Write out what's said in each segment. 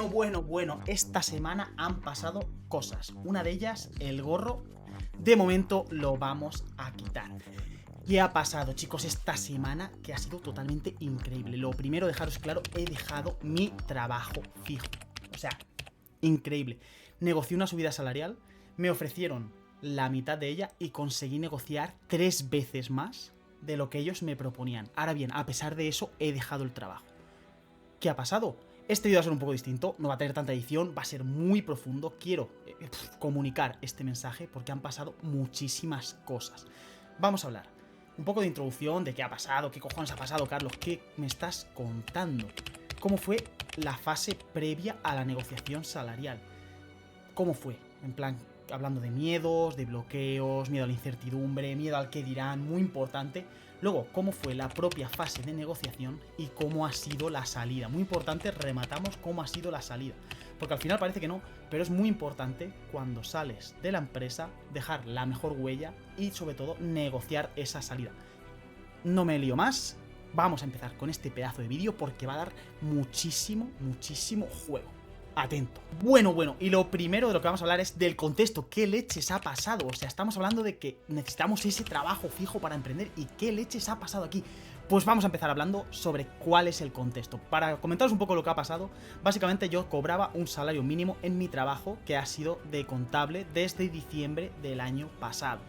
Bueno, esta semana han pasado cosas. Una de ellas, el gorro, de momento lo vamos a quitar. ¿Qué ha pasado, chicos, esta semana? Que ha sido totalmente increíble. Lo primero, dejaros claro, he dejado mi trabajo fijo. O sea, increíble. Negocié una subida salarial, me ofrecieron la mitad de ella y conseguí negociar 3 veces más de lo que ellos me proponían. Ahora bien, a pesar de eso, he dejado el trabajo. ¿Qué ha pasado? Este vídeo va a ser un poco distinto, no va a tener tanta edición, va a ser muy profundo. Quiero comunicar este mensaje porque han pasado muchísimas cosas. Vamos a hablar un poco de introducción, de qué ha pasado, qué cojones ha pasado, Carlos, qué me estás contando. ¿Cómo fue la fase previa a la negociación salarial? ¿Cómo fue? En plan, hablando de miedos, de bloqueos, miedo a la incertidumbre, miedo al que dirán, muy importante. Luego, cómo fue la propia fase de negociación y cómo ha sido la salida. Muy importante, rematamos cómo ha sido la salida. Porque al final parece que no, pero es muy importante cuando sales de la empresa dejar la mejor huella y sobre todo negociar esa salida. No me lío más, vamos a empezar con este pedazo de vídeo porque va a dar muchísimo juego. Atento. Bueno, y lo primero de lo que vamos a hablar es del contexto. ¿Qué leches ha pasado? O sea, estamos hablando de que necesitamos ese trabajo fijo para emprender. ¿Y qué leches ha pasado aquí? Pues vamos a empezar hablando sobre cuál es el contexto. Para comentaros un poco lo que ha pasado, básicamente yo cobraba un salario mínimo en mi trabajo, que ha sido de contable desde diciembre del año pasado.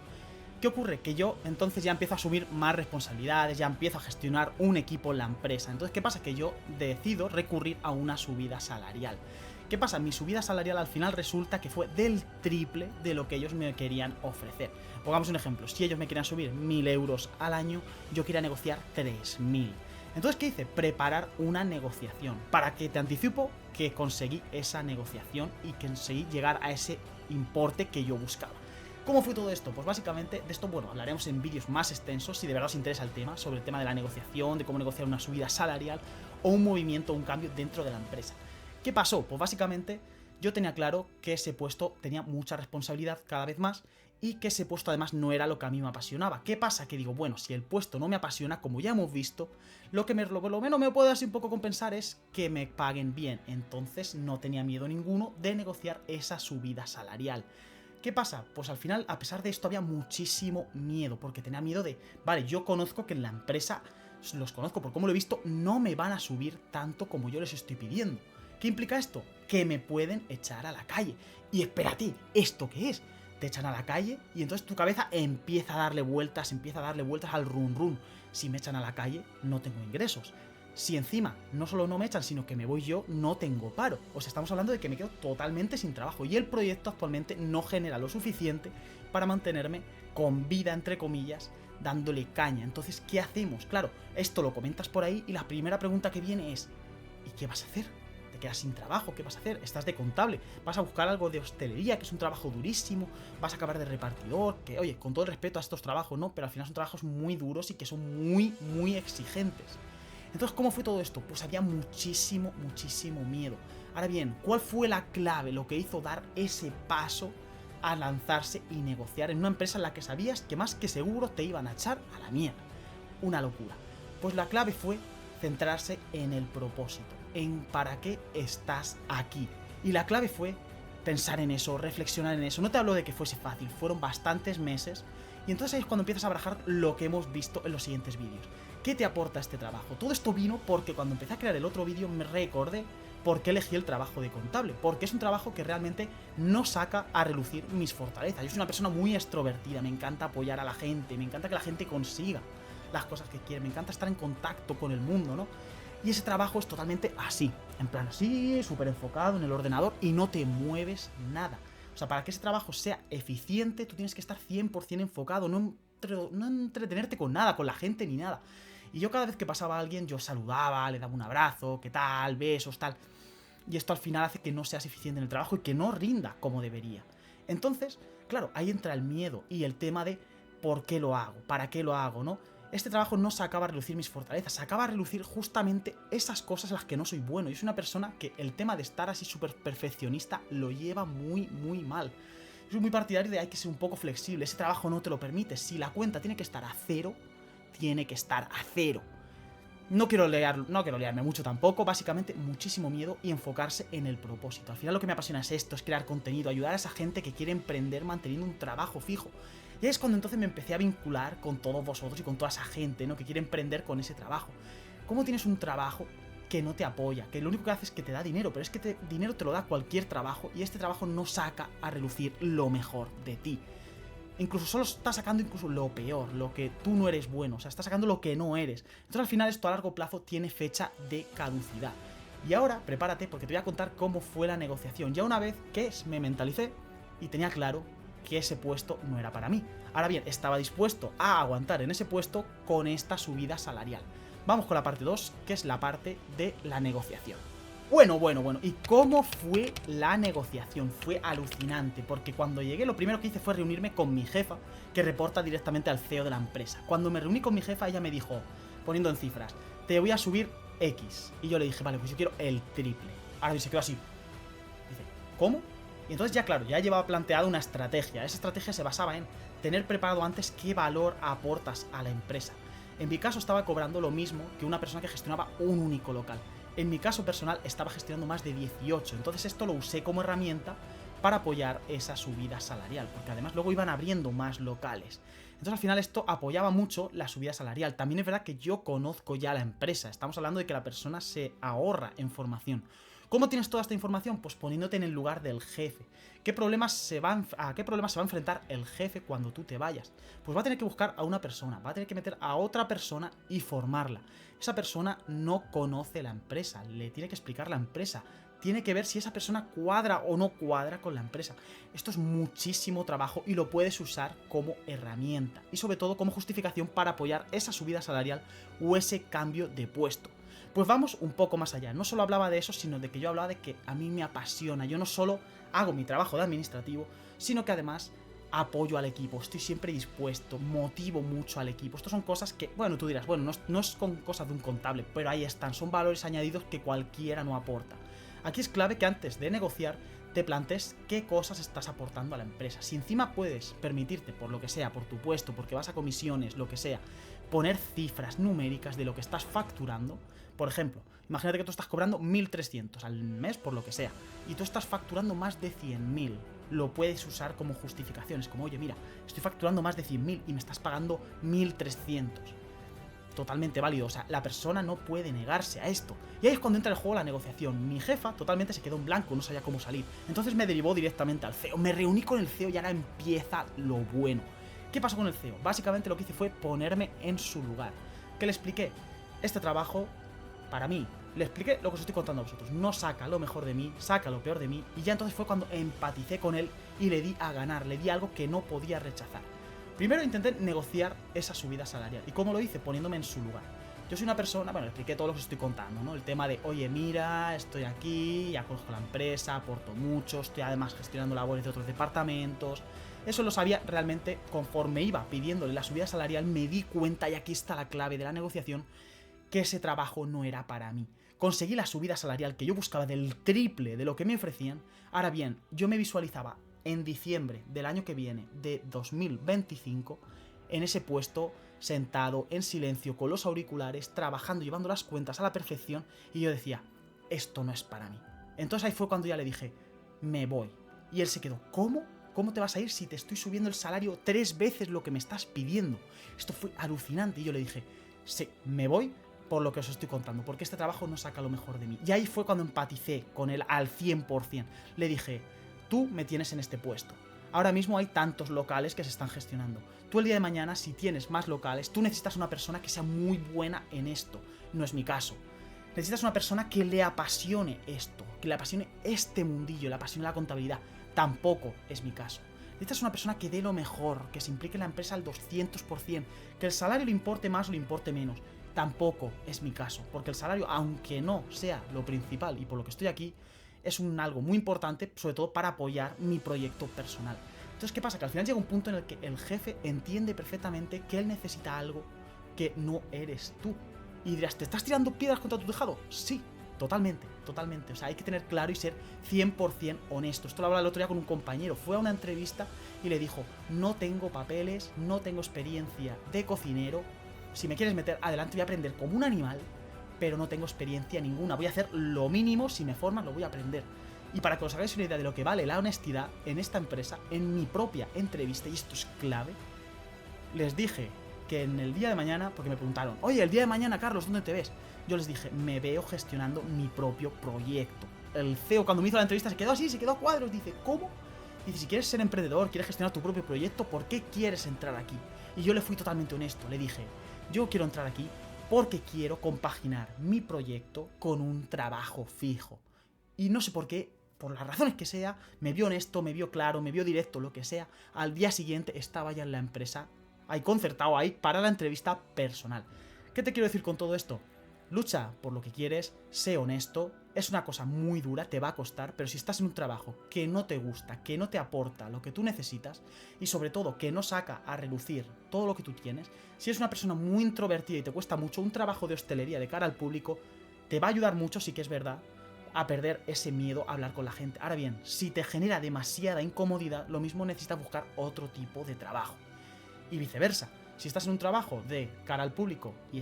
¿Qué ocurre? Que yo entonces ya empiezo a asumir más responsabilidades, ya empiezo a gestionar un equipo en la empresa. Entonces, ¿qué pasa? Que yo decido recurrir a una subida salarial. ¿Qué pasa? Mi subida salarial al final resulta que fue del triple de lo que ellos me querían ofrecer. Pongamos un ejemplo, si ellos me querían subir 1000 euros al año, yo quería negociar 3000. Entonces, ¿qué hice? Preparar una negociación. Para que te anticipo que conseguí esa negociación y conseguí llegar a ese importe que yo buscaba. ¿Cómo fue todo esto? Pues básicamente de esto, hablaremos en vídeos más extensos si de verdad os interesa el tema, sobre el tema de la negociación, de cómo negociar una subida salarial o un movimiento o un cambio dentro de la empresa. ¿Qué pasó? Pues básicamente yo tenía claro que ese puesto tenía mucha responsabilidad cada vez más y que ese puesto además no era lo que a mí me apasionaba. ¿Qué pasa? Que digo, bueno, si el puesto no me apasiona, como ya hemos visto, lo menos me puede así un poco compensar es que me paguen bien. Entonces no tenía miedo ninguno de negociar esa subida salarial. ¿Qué pasa? Pues al final, a pesar de esto, había muchísimo miedo, porque tenía miedo de, vale, yo conozco que en la empresa, los conozco por cómo lo he visto, no me van a subir tanto como yo les estoy pidiendo. ¿Qué implica esto? Que me pueden echar a la calle. Y espérate, ¿esto qué es? Te echan a la calle y entonces tu cabeza empieza a darle vueltas al run run. Si me echan a la calle, no tengo ingresos. Si encima no solo no me echan, sino que me voy yo, no tengo paro. O sea, estamos hablando de que me quedo totalmente sin trabajo y el proyecto actualmente no genera lo suficiente para mantenerme con vida, entre comillas, dándole caña. Entonces, ¿qué hacemos? Claro, esto lo comentas por ahí y la primera pregunta que viene es, ¿y qué vas a hacer? ¿Te quedas sin trabajo? ¿Qué vas a hacer? Estás de contable, vas a buscar algo de hostelería, que es un trabajo durísimo, vas a acabar de repartidor, que oye, con todo el respeto a estos trabajos, ¿no? Pero al final son trabajos muy duros y que son muy exigentes. Entonces, ¿cómo fue todo esto? Pues había muchísimo miedo. Ahora bien, ¿cuál fue la clave, lo que hizo dar ese paso a lanzarse y negociar en una empresa en la que sabías que más que seguro te iban a echar a la mierda? Una locura. Pues la clave fue centrarse en el propósito, en para qué estás aquí. Y la clave fue pensar en eso, reflexionar en eso. No te hablo de que fuese fácil, fueron bastantes meses. Y entonces ahí es cuando empiezas a barajar lo que hemos visto en los siguientes vídeos. ¿Qué te aporta este trabajo? Todo esto vino porque cuando empecé a crear el otro vídeo me recordé por qué elegí el trabajo de contable. Porque es un trabajo que realmente no saca a relucir mis fortalezas. Yo soy una persona muy extrovertida, me encanta apoyar a la gente, me encanta que la gente consiga las cosas que quiere, me encanta estar en contacto con el mundo, ¿no? Y ese trabajo es totalmente así, en plan así, súper enfocado en el ordenador y no te mueves nada. O sea, para que ese trabajo sea eficiente, tú tienes que estar 100% enfocado, no entretenerte con nada, con la gente ni nada. Y yo cada vez que pasaba a alguien, yo saludaba, le daba un abrazo, qué tal, besos, tal. Y esto al final hace que no seas eficiente en el trabajo y que no rinda como debería. Entonces, claro, ahí entra el miedo y el tema de ¿por qué lo hago? ¿Para qué lo hago? ¿No? Este trabajo no sacaba a relucir mis fortalezas, sacaba a relucir justamente esas cosas en las que no soy bueno. Yo soy una persona que el tema de estar así súper perfeccionista lo lleva muy mal. Yo soy muy partidario de hay que ser un poco flexible, ese trabajo no te lo permite. Si la cuenta tiene que estar a cero, tiene que estar a cero. No quiero liarme mucho tampoco, básicamente muchísimo miedo y enfocarse en el propósito. Al final lo que me apasiona es esto, es crear contenido, ayudar a esa gente que quiere emprender manteniendo un trabajo fijo. Y es cuando entonces me empecé a vincular con todos vosotros y con toda esa gente, ¿no? Que quiere emprender con ese trabajo. ¿Cómo tienes un trabajo que no te apoya? Que lo único que hace es que te da dinero, pero es que dinero te lo da cualquier trabajo y este trabajo no saca a relucir lo mejor de ti. Incluso solo está sacando incluso lo peor, lo que tú no eres bueno, o sea, está sacando lo que no eres. Entonces al final esto a largo plazo tiene fecha de caducidad. Y ahora, prepárate porque te voy a contar cómo fue la negociación. Ya una vez que me mentalicé y tenía claro que ese puesto no era para mí. Ahora bien, estaba dispuesto a aguantar en ese puesto con esta subida salarial. Vamos con la parte 2, que es la parte de la negociación. Bueno. ¿Y cómo fue la negociación? Fue alucinante, porque cuando llegué lo primero que hice fue reunirme con mi jefa, que reporta directamente al CEO de la empresa. Cuando me reuní con mi jefa, ella me dijo, poniendo en cifras, te voy a subir X. Y yo le dije, vale, pues yo quiero el triple. Ahora se quedó así. Dice, ¿cómo? Y entonces ya claro, ya llevaba planteado una estrategia. Esa estrategia se basaba en tener preparado antes qué valor aportas a la empresa. En mi caso estaba cobrando lo mismo que una persona que gestionaba un único local. En mi caso personal estaba gestionando más de 18, entonces esto lo usé como herramienta para apoyar esa subida salarial, porque además luego iban abriendo más locales. Entonces al final esto apoyaba mucho la subida salarial. También es verdad que yo conozco ya la empresa, estamos hablando de que la persona se ahorra en formación. ¿Cómo tienes toda esta información? Pues poniéndote en el lugar del jefe. ¿A qué problemas se va a enfrentar el jefe cuando tú te vayas? Pues va a tener que buscar a una persona, va a tener que meter a otra persona y formarla. Esa persona no conoce la empresa, le tiene que explicar la empresa, tiene que ver si esa persona cuadra o no cuadra con la empresa. Esto es muchísimo trabajo y lo puedes usar como herramienta y sobre todo como justificación para apoyar esa subida salarial o ese cambio de puesto. Pues vamos un poco más allá, no solo hablaba de eso, sino de que yo hablaba de que a mí me apasiona, yo no solo hago mi trabajo de administrativo, sino que además apoyo al equipo, estoy siempre dispuesto, motivo mucho al equipo. Estas son cosas que, bueno, tú dirás, bueno, no es con cosas de un contable, pero ahí están, son valores añadidos que cualquiera no aporta. Aquí es clave que antes de negociar te plantees qué cosas estás aportando a la empresa. Si encima puedes permitirte, por lo que sea, por tu puesto, porque vas a comisiones, lo que sea, poner cifras numéricas de lo que estás facturando. Por ejemplo, imagínate que tú estás cobrando 1.300 al mes por lo que sea y tú estás facturando más de 100.000. Lo puedes usar como justificaciones, como oye, mira, estoy facturando más de 100.000 y me estás pagando 1.300. Totalmente válido, o sea, la persona no puede negarse a esto. Y ahí es cuando entra en juego la negociación. Mi jefa totalmente se quedó en blanco, no sabía cómo salir. Entonces me derivó directamente al CEO. Me reuní con el CEO y ahora empieza lo bueno. ¿Qué pasó con el CEO? Básicamente lo que hice fue ponerme en su lugar. ¿Qué le expliqué? Este trabajo, para mí, le expliqué lo que os estoy contando a vosotros. No saca lo mejor de mí, saca lo peor de mí. Y ya entonces fue cuando empaticé con él y le di a ganar, le di algo que no podía rechazar. Primero intenté negociar esa subida salarial. ¿Y cómo lo hice? Poniéndome en su lugar. Yo soy una persona, bueno, le expliqué todo lo que os estoy contando, ¿no? El tema de, oye, mira, estoy aquí, ya conozco la empresa, aporto mucho, estoy además gestionando labores de otros departamentos. Eso lo sabía realmente conforme iba pidiéndole la subida salarial, me di cuenta, y aquí está la clave de la negociación, que ese trabajo no era para mí. Conseguí la subida salarial que yo buscaba del triple de lo que me ofrecían. Ahora bien, yo me visualizaba en diciembre del año que viene, de 2025, en ese puesto, sentado, en silencio, con los auriculares, trabajando, llevando las cuentas a la perfección, y yo decía, esto no es para mí. Entonces ahí fue cuando ya le dije, me voy. Y él se quedó, ¿cómo? ¿Cómo te vas a ir si te estoy subiendo el salario 3 veces lo que me estás pidiendo? Esto fue alucinante. Y yo le dije, sí, me voy por lo que os estoy contando, porque este trabajo no saca lo mejor de mí. Y ahí fue cuando empaticé con él al 100%. Le dije, tú me tienes en este puesto. Ahora mismo hay tantos locales que se están gestionando. Tú el día de mañana, si tienes más locales, tú necesitas una persona que sea muy buena en esto. No es mi caso. Necesitas una persona que le apasione esto, que le apasione este mundillo, le apasione la contabilidad. Tampoco es mi caso. Necesitas una persona que dé lo mejor, que se implique en la empresa al 200%, que el salario le importe más o le importe menos. Tampoco es mi caso, porque el salario, aunque no sea lo principal y por lo que estoy aquí, es algo muy importante, sobre todo para apoyar mi proyecto personal. Entonces, ¿qué pasa? Que al final llega un punto en el que el jefe entiende perfectamente que él necesita algo que no eres tú. Y dirás, ¿te estás tirando piedras contra tu tejado? Sí, totalmente, totalmente. O sea, hay que tener claro y ser 100% honesto. Esto lo hablaba el otro día con un compañero. Fue a una entrevista y le dijo, no tengo papeles, no tengo experiencia de cocinero. Si me quieres meter, adelante, voy a aprender como un animal. pero no tengo experiencia ninguna. Voy a hacer lo mínimo, si me forman lo voy a aprender. Y para que os hagáis una idea de lo que vale la honestidad en esta empresa, en mi propia entrevista, y esto es clave, les dije que en el día de mañana, porque me preguntaron, oye, el día de mañana, Carlos, ¿dónde te ves? Yo les dije, me veo gestionando mi propio proyecto. El CEO, cuando me hizo la entrevista, se quedó así, se quedó a cuadros. Dice, ¿cómo? Dice, si quieres ser emprendedor, quieres gestionar tu propio proyecto, ¿por qué quieres entrar aquí? Y yo le fui totalmente honesto, le dije, yo quiero entrar aquí porque quiero compaginar mi proyecto con un trabajo fijo. Y no sé por qué, por las razones que sea, me vio honesto, me vio claro, me vio directo, lo que sea. Al día siguiente estaba ya en la empresa, ahí concertado ahí, para la entrevista personal. ¿Qué te quiero decir con todo esto? Lucha por lo que quieres, sé honesto, es una cosa muy dura, te va a costar, pero si estás en un trabajo que no te gusta, que no te aporta lo que tú necesitas y sobre todo que no saca a relucir todo lo que tú tienes, si eres una persona muy introvertida y te cuesta mucho, un trabajo de hostelería de cara al público te va a ayudar mucho, sí que es verdad, a perder ese miedo a hablar con la gente. Ahora bien, si te genera demasiada incomodidad, lo mismo necesitas buscar otro tipo de trabajo. Y viceversa, si estás en un trabajo de cara al público y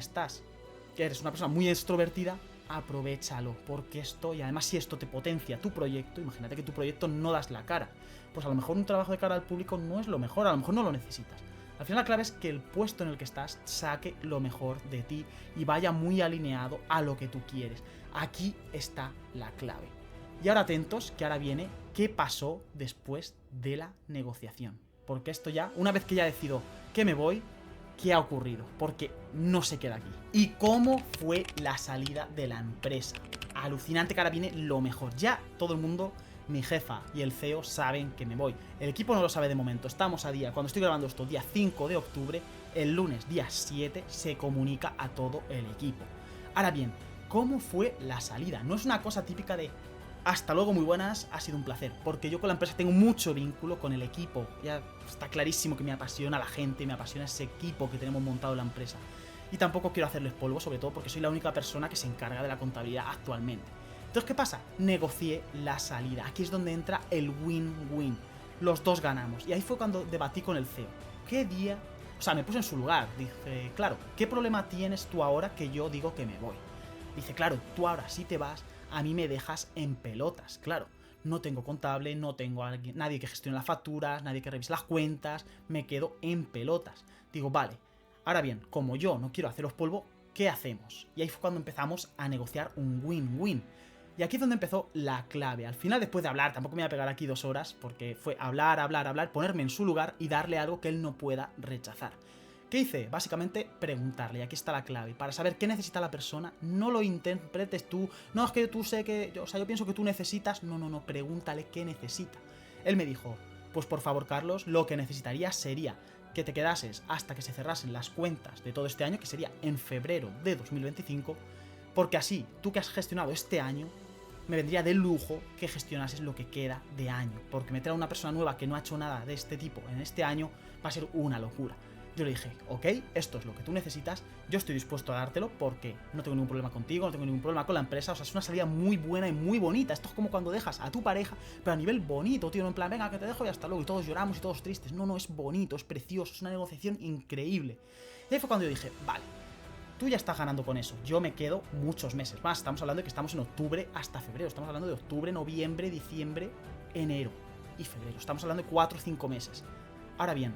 que eres una persona muy extrovertida, aprovechalo, porque esto, y además si esto te potencia tu proyecto, imagínate que tu proyecto no das la cara, pues a lo mejor un trabajo de cara al público no es lo mejor, a lo mejor no lo necesitas. Al final la clave es que el puesto en el que estás saque lo mejor de ti y vaya muy alineado a lo que tú quieres. Aquí está la clave. Y ahora atentos, que ahora viene qué pasó después de la negociación. Porque esto ya, una vez que ya decido que me voy, ¿qué ha ocurrido? Porque no se queda aquí. ¿Y cómo fue la salida de la empresa? Alucinante, que ahora viene lo mejor. Ya todo el mundo, mi jefa y el CEO saben que me voy. El equipo no lo sabe de momento. Estamos a día, cuando estoy grabando esto, día 5 de octubre, el lunes, día 7, se comunica a todo el equipo. Ahora bien, ¿cómo fue la salida? No es una cosa típica de hasta luego, muy buenas, ha sido un placer, porque yo con la empresa tengo mucho vínculo con el equipo, ya está clarísimo que me apasiona la gente, me apasiona ese equipo que tenemos montado en la empresa, y tampoco quiero hacerles polvo, sobre todo porque soy la única persona que se encarga de la contabilidad actualmente. Entonces, ¿qué pasa? Negocié la salida, aquí es donde entra el win-win, los dos ganamos, y ahí fue cuando debatí con el CEO, ¿qué día? O sea, me puse en su lugar, dije, claro, ¿qué problema tienes tú ahora que yo digo que me voy? Dice, claro, tú ahora sí te vas, a mí me dejas en pelotas, claro. No tengo contable, no tengo nadie que gestione las facturas, nadie que revise las cuentas, me quedo en pelotas. Digo, vale, ahora bien, como yo no quiero haceros polvo, ¿qué hacemos? Y ahí fue cuando empezamos a negociar un win-win. Y aquí es donde empezó la clave. Al final, después de hablar, tampoco me voy a pegar aquí 2 horas, porque fue hablar, ponerme en su lugar y darle algo que él no pueda rechazar. ¿Qué hice? Básicamente preguntarle, y aquí está la clave, para saber qué necesita la persona, no lo interpretes tú, no es que tú sé que, yo pienso que tú necesitas, no, pregúntale qué necesita. Él me dijo, pues por favor Carlos, lo que necesitaría sería que te quedases hasta que se cerrasen las cuentas de todo este año, que sería en febrero de 2025, porque así, tú que has gestionado este año, me vendría de lujo que gestionases lo que queda de año, porque meter a una persona nueva que no ha hecho nada de este tipo en este año va a ser una locura. Yo le dije, ok, esto es lo que tú necesitas, yo estoy dispuesto a dártelo porque no tengo ningún problema contigo, no tengo ningún problema con la empresa, o sea, es una salida muy buena y muy bonita. Esto es como cuando dejas a tu pareja, pero a nivel bonito, tío, no en plan, venga, que te dejo y hasta luego, y todos lloramos y todos tristes. No, es bonito, es precioso, es una negociación increíble. Y ahí fue cuando yo dije, vale, tú ya estás ganando con eso, yo me quedo muchos meses más. Estamos hablando de que estamos en octubre hasta febrero, estamos hablando de octubre, noviembre, diciembre, enero y febrero. Estamos hablando de 4 o 5 meses. Ahora bien,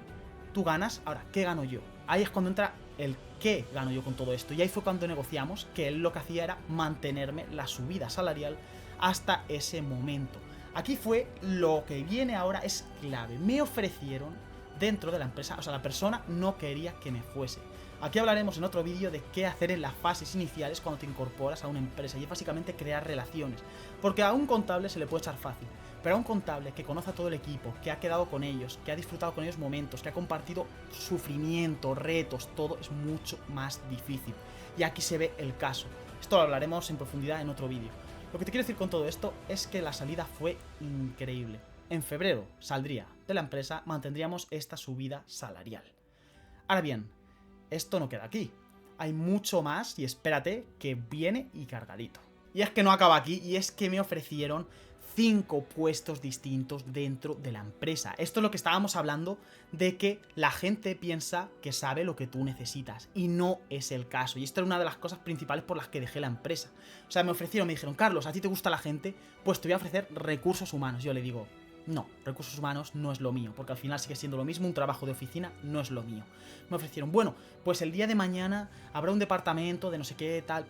tú ganas, ahora, ¿qué gano yo? Ahí es cuando entra el qué gano yo con todo esto. Y ahí fue cuando negociamos que él lo que hacía era mantenerme la subida salarial hasta ese momento. Aquí fue lo que viene ahora, es clave. Me ofrecieron dentro de la empresa, o sea, la persona no quería que me fuese. Aquí hablaremos en otro vídeo de qué hacer en las fases iniciales cuando te incorporas a una empresa, y es básicamente crear relaciones. Porque a un contable se le puede echar fácil, pero a un contable que conoce a todo el equipo, que ha quedado con ellos, que ha disfrutado con ellos momentos, que ha compartido sufrimiento, retos, todo es mucho más difícil. Y aquí se ve el caso. Esto lo hablaremos en profundidad en otro vídeo. Lo que te quiero decir con todo esto es que la salida fue increíble. En febrero saldría de la empresa, mantendríamos esta subida salarial. Ahora bien, esto no queda aquí. Hay mucho más y espérate que viene y cargadito. Y es que no acaba aquí, y es que me ofrecieron 5 puestos distintos dentro de la empresa. Esto es lo que estábamos hablando, de que la gente piensa que sabe lo que tú necesitas y no es el caso. Y esto era una de las cosas principales por las que dejé la empresa. O sea, me dijeron, Carlos, ¿a ti te gusta la gente? Pues te voy a ofrecer recursos humanos. Yo le digo, no, recursos humanos no es lo mío, porque al final sigue siendo lo mismo, un trabajo de oficina no es lo mío. Me ofrecieron, bueno, pues el día de mañana habrá un departamento de no sé qué tal.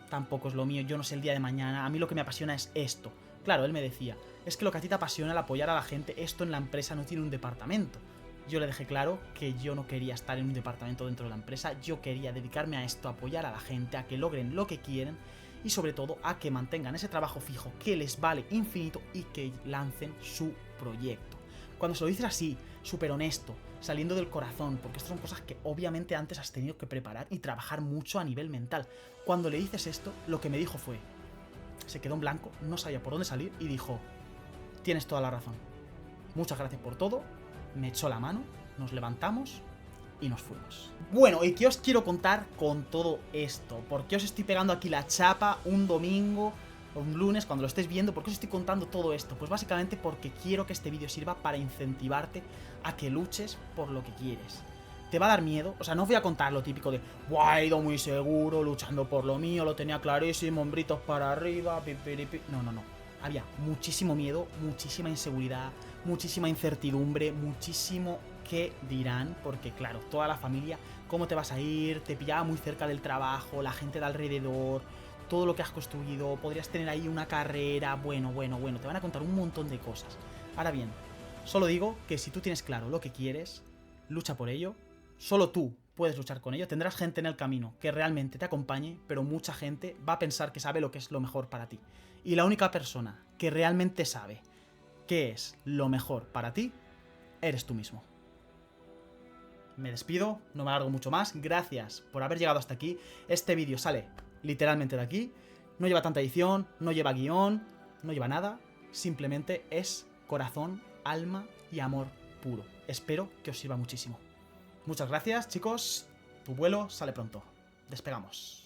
Tampoco es lo mío, yo no sé el día de mañana, a mí lo que me apasiona es esto. Claro, él me decía, es que lo que a ti te apasiona, el apoyar a la gente, esto en la empresa no tiene un departamento. Yo le dejé claro que yo no quería estar en un departamento dentro de la empresa, yo quería dedicarme a esto, a apoyar a la gente, a que logren lo que quieren y sobre todo a que mantengan ese trabajo fijo que les vale infinito y que lancen su proyecto. Cuando se lo dices así, súper honesto, saliendo del corazón, porque estas son cosas que obviamente antes has tenido que preparar y trabajar mucho a nivel mental. Cuando le dices esto, lo que me dijo fue, se quedó en blanco, no sabía por dónde salir y dijo, tienes toda la razón, muchas gracias por todo, me echó la mano, nos levantamos y nos fuimos. Bueno, ¿y qué os quiero contar con todo esto? ¿Por qué os estoy pegando aquí la chapa un domingo o un lunes cuando lo estéis viendo? ¿Por qué os estoy contando todo esto? Pues básicamente porque quiero que este vídeo sirva para incentivarte a que luches por lo que quieres. Te va a dar miedo, o sea, no os voy a contar lo típico de buah, he ido muy seguro, luchando por lo mío, lo tenía clarísimo, hombritos para arriba, pipiripi. No, no, no. Había muchísimo miedo, muchísima inseguridad, muchísima incertidumbre, muchísimo qué dirán, porque claro, toda la familia, ¿cómo te vas a ir? Te pillaba muy cerca del trabajo, la gente de alrededor, todo lo que has construido, podrías tener ahí una carrera, bueno, te van a contar un montón de cosas. Ahora bien, solo digo que si tú tienes claro lo que quieres, lucha por ello. Solo tú puedes luchar con ello, tendrás gente en el camino que realmente te acompañe, pero mucha gente va a pensar que sabe lo que es lo mejor para ti. Y la única persona que realmente sabe qué es lo mejor para ti, eres tú mismo. Me despido, no me alargo mucho más, gracias por haber llegado hasta aquí. Este vídeo sale literalmente de aquí, no lleva tanta edición, no lleva guión, no lleva nada, simplemente es corazón, alma y amor puro. Espero que os sirva muchísimo. Muchas gracias, chicos. Tu vuelo sale pronto. Despegamos.